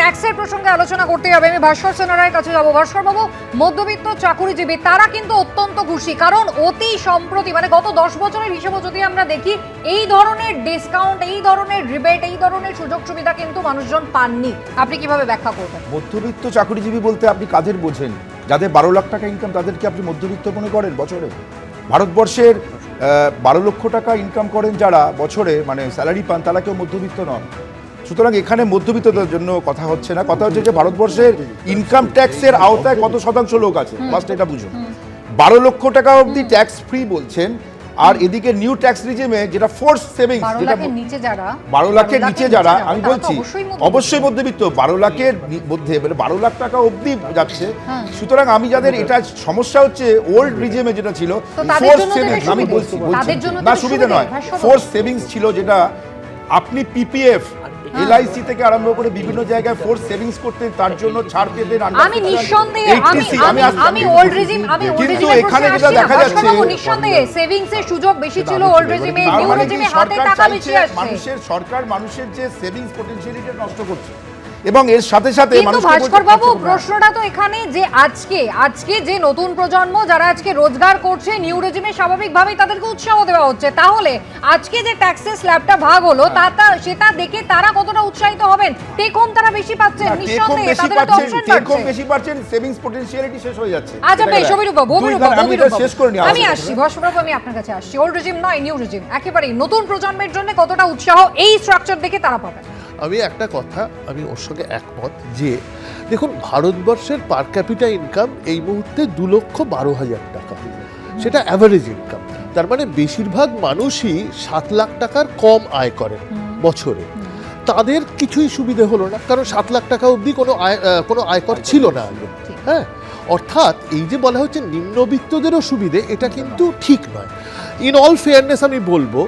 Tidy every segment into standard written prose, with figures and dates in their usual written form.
ট্যাক্সের প্রসঙ্গে আলোচনা করতে হবে। আমি ভাস্কর সেনারের কাছে যাবো। ভাস্কর বাবু, মধ্যবিত্ত চাকুরিজীবী তারা কিন্তু অত্যন্ত খুশি, কারণ অতি সম্প্রতি মানে গত 10 বছরের হিসেবে যদি আমরা দেখি, এই ধরনের ডিসকাউন্ট, এই ধরনের রিবেট, এই ধরনের সুযোগ সুবিধা কিন্তু মানুষজন পাননি। আপনি কিভাবে ব্যাখ্যা করবেন? মধ্যবিত্ত চাকুরিজীবী বলতে আপনি কাদের বোঝেন? যাদের 12 লাখ টাকা ইনকাম তাদেরকে আপনি মধ্যবিত্ত মনে করেন বছরে? ভারতবর্ষের 12 লক্ষ টাকা ইনকাম করেন যারা বছরে, মানে স্যালারি পান, তারা কেউ মধ্যবিত্ত নন। সুতরাং এখানে মধ্যবিত্তদের জন্য কথা হচ্ছে না, কথা হচ্ছে যে ভারতবর্ষের ইনকাম ট্যাক্সের আওতায় কত শতাংশ লোক আছে, ফার্স্ট এটা বুঝুন। 12 লক্ষ টাকা অবধি ট্যাক্স ফ্রি বলছেন, আর এদিকে নিউ ট্যাক্স রিজিমে যেটা ফোর্স সেভিংস, যেটা 12 লাখের নিচে যারা, আমি বলছি অবশ্যই মধ্যবিত্ত, 12 লাখের মধ্যে মানে 12 লাখ টাকা অবধি যাচ্ছে। সুতরাং আমি যাদের এটা সমস্যা হচ্ছে ওল্ড রিজিমে যেটা ছিল ফোর্স সেভিংস, আমি বলছি না সুবিধা নয়, ফোর্স সেভিংস ছিল, যেটা আপনি পিপিএফ এলআইসি থেকে আরম্ভ করে বিভিন্ন জায়গায় ফোর্স সেভিংস করতে, তার জন্য ছাড় পেতেন। আমি নিঃসন্দেহে আমি ওল্ড রিজিম, কিন্তু এখানে যেটা দেখা যাচ্ছে নিঃসন্দেহে সেভিংস এর সুযোগ বেশি ছিল ওল্ড রিজিমে, নিউ রিজিমে হাতে টাকা বেশি আছে। মানুষের যে সেভিংস পটেনশিয়ালিটি নষ্ট করছে, এবং এর সাথে সাথে ভাস্কর বাবু, প্রশ্নটা তো এখানে যে আজকে যে নতুন প্রজন্ম যারা আজকে রোজগার করছে নিউ রেজিমে, স্বাভাবিকভাবেই তাদেরকে উৎসাহ দেওয়া হচ্ছে, তাহলে আজকে যে ট্যাক্সের স্ল্যাবটা ভাগ হলো সেটা দেখে তারা কতটা উৎসাহিত হবেন? টেক হোম তারা বেশি পাচ্ছেন, নিঃসন্দেহে তাদের তো অপশন পাচ্ছে, টেক হোম বেশি পাচ্ছেন, সেভিংস পটেনশিয়ালিটি শেষ হয়ে যাচ্ছে। আচ্ছা বেশ, অভিরূপ বাবু, শেষ করে নিই, আমি আসছি ভাস্কর বাবু, আমি আপনার কাছে আসছি। ওল্ড রেজিম নয়, নিউ রেজিম, একেবারে নতুন প্রজন্মের জন্য কতটা উৎসাহ এই স্ট্রাকচার দেখে তারা পাবেন? আমি একটা কথা, আমি ওর সঙ্গে একমত যে দেখুন, ভারতবর্ষের পার ক্যাপিটা ইনকাম এই মুহূর্তে 2,12,000 টাকা, সেটা অ্যাভারেজ ইনকাম। তার মানে বেশিরভাগ মানুষই 7 লাখ টাকার কম আয় করেন বছরে। তাদের কিছুই সুবিধে হলো না, কারণ 7 লাখ টাকা অবধি কোনো আয়কর ছিল না আগে। হ্যাঁ, অর্থাৎ এই যে বলা হচ্ছে নিম্নবিত্তদেরও সুবিধে, এটা কিন্তু ঠিক নয়। ইন অল ফেয়ারনেস আমি বলবো,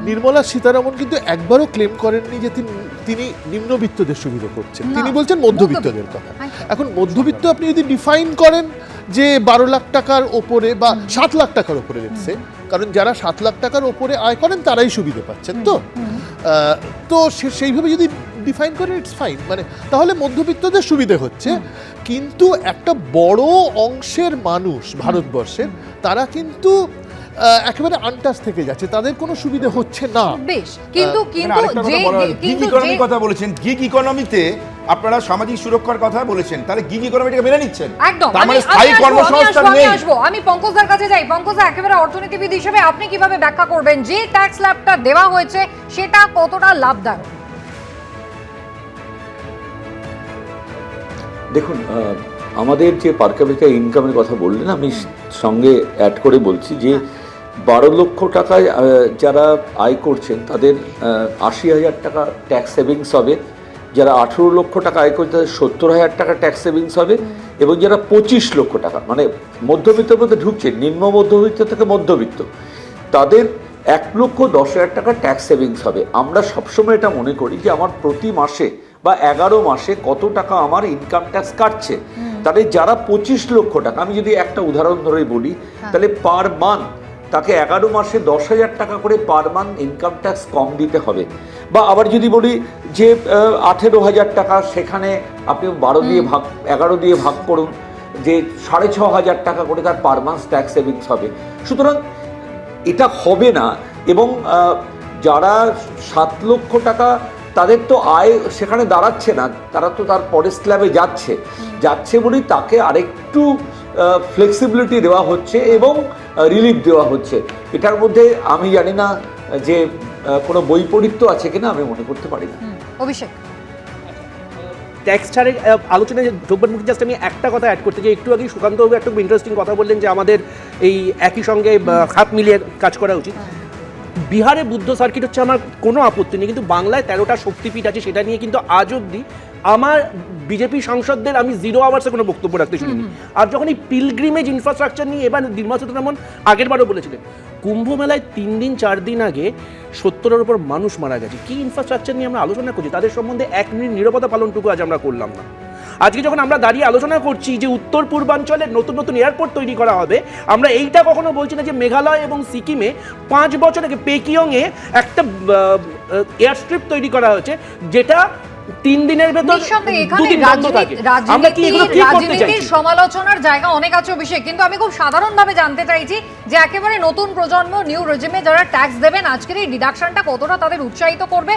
নির্মলা সীতারামন কিন্তু একবারও ক্লেম করেননি যে তিনি নিম্নবিত্তদের সুবিধা করছেন, তিনি বলছেন মধ্যবিত্তদের কথা। এখন মধ্যবিত্ত আপনি যদি ডিফাইন করেন যে 12 লাখ টাকার ওপরে বা 7 লাখ টাকার ওপরে লেটসে, কারণ যারা 7 লাখ টাকার ওপরে আয় করেন তারাই সুবিধা পাচ্ছেন, তো সেইভাবে যদি ডিফাইন করে ইটস ফাইন, মানে তাহলে মধ্যবিত্তদের সুবিধে হচ্ছে। কিন্তু একটা বড় অংশের মানুষ ভারতবর্ষের, তারা কিন্তু একেবারে আনটাচ থেকে যাচ্ছে, তাদের কোনো সুবিধা হচ্ছে না। বেশ, কিন্তু গিগ ইকোনমি কথা বলেছেন, গিগ ইকোনমিতে আপনারা সামাজিক সুরক্ষার কথা বলেছেন, তাহলে গিগ ইকোনমিটাকে মেনে নিচ্ছেন, একদম। তার মানে স্থায়ী কর্মসংস্থান নেই। আমি পঙ্কজদার কাছে যাই। পঙ্কজদা, একেবারে অর্থনীতিবিদ হিসেবে আপনি কিভাবে ব্যাখ্যা করবেন যে ট্যাক্স স্ল্যাবটা দেওয়া হয়েছে সেটা কতটা লাভদায়ক? দেখুন, আমাদের যে পার ক্যাপিটা ইনকামের কথা বললেন, আমি সঙ্গে অ্যাড করে বলছি যে 12 লক্ষ টাকায় যারা আয় করছেন তাদের 80,000 টাকা ট্যাক্স সেভিংস হবে, যারা 18 লক্ষ টাকা আয় করছে তাদের 70,000 টাকা ট্যাক্স সেভিংস হবে, এবং যারা 25 লক্ষ টাকা মানে মধ্যবিত্তের মধ্যে ঢুকছে, নিম্ন মধ্যবিত্ত থেকে মধ্যবিত্ত, তাদের 1,10,000 টাকা ট্যাক্স সেভিংস হবে। আমরা সবসময় এটা মনে করি যে আমার প্রতি মাসে বা 11 মাসে কত টাকা আমার ইনকাম ট্যাক্স কাটছে। তাহলে যারা 25 লক্ষ টাকা, আমি যদি একটা উদাহরণ ধরে বলি, তাহলে পার মান্থ তাকে 11 মাসে 10,000 টাকা করে পার মান্থ ইনকাম ট্যাক্স কম দিতে হবে। বা আবার যদি বলি যে 18,000 টাকা, সেখানে আপনি 11 দিয়ে ভাগ করুন, যে 6,500 টাকা করে তার পার মান্থ ট্যাক্স সেভিংস হবে। সুতরাং এটা হবে না। এবং যারা 7 লক্ষ টাকা, তাদের তো আয় সেখানে দাঁড়াচ্ছে না, তারা তো তার পরের স্ল্যাবে যাচ্ছে বলেই তাকে আরেকটু ফ্লেক্সিবিলিটি দেওয়া হচ্ছে এবং রিলিফ দেওয়া হচ্ছে। এটার মধ্যে আমি জানি না যে কোনো বৈপরীত্য আছে কিনা, আমি মনে করতে পারি না। অভিষেক, ট্যাক্স ছাড়ের আলোচনায় ঢোকবার মুখে জাস্ট আমি একটা কথা অ্যাড করতে চাই। একটু আগে সুকান্তবাবু একটা খুব ইন্টারেস্টিং কথা বললেন যে আমাদের এই একই সঙ্গে হাত মিলিয়ে কাজ করা উচিত। বিহারে বুদ্ধ সার্কিট হচ্ছে, আমার কোনো আপত্তি নেই, কিন্তু বাংলায় 13টা শক্তিপীঠ আছে, সেটা নিয়ে কিন্তু আজ অব্দি আমার বিজেপি সাংসদদের আমি 0 আওয়ার্সে কোনো বক্তব্য রাখতে শুনিনি। আর যখন এই পিলগ্রিমেজ ইনফ্রাস্ট্রাকচার নিয়ে এবার নির্মলা সীতারামন আগের বারও বলেছিলেন, কুম্ভ মেলায় 3 দিন 4 দিন আগে 70-এর উপর মানুষ মারা গেছে, কি ইনফ্রাস্ট্রাকচার নিয়ে আমরা আলোচনা করছি, তাদের সম্বন্ধে 1 মিনিট নীরবতা পালনটুকু আজ আমরা করলাম না। আজকে যখন আমরা দাঁড়িয়ে আলোচনা করছি যে উত্তর পূর্বাঞ্চলে নতুন নতুন এয়ারপোর্ট তৈরি করা হবে, আমরা এইটা কখনো বলছি না যে মেঘালয় এবং সিকিমে 5 বছর আগে পেকিয়ংয়ে একটা এয়ার স্ট্রিপ তৈরি করা হয়েছে, যেটা 3 দিনের ভেতর নিঃসন্দেহে এখানে দুদিন বন্ধ থাকে। আমরা কি এগুলো ঠিক করতে চাইছি? রাজনীতির সমালোচনার জায়গা অনেক আছে অভিষেক, কিন্তু আমি খুব সাধারণভাবে জানতে চাইছি যে একেবারে নতুন প্রজন্ম নিউ রেজিমে যারা ট্যাক্স দেবেন, আজকের এই ডিডাকশনটা কতটা তাদের উৎসাহিত করবে।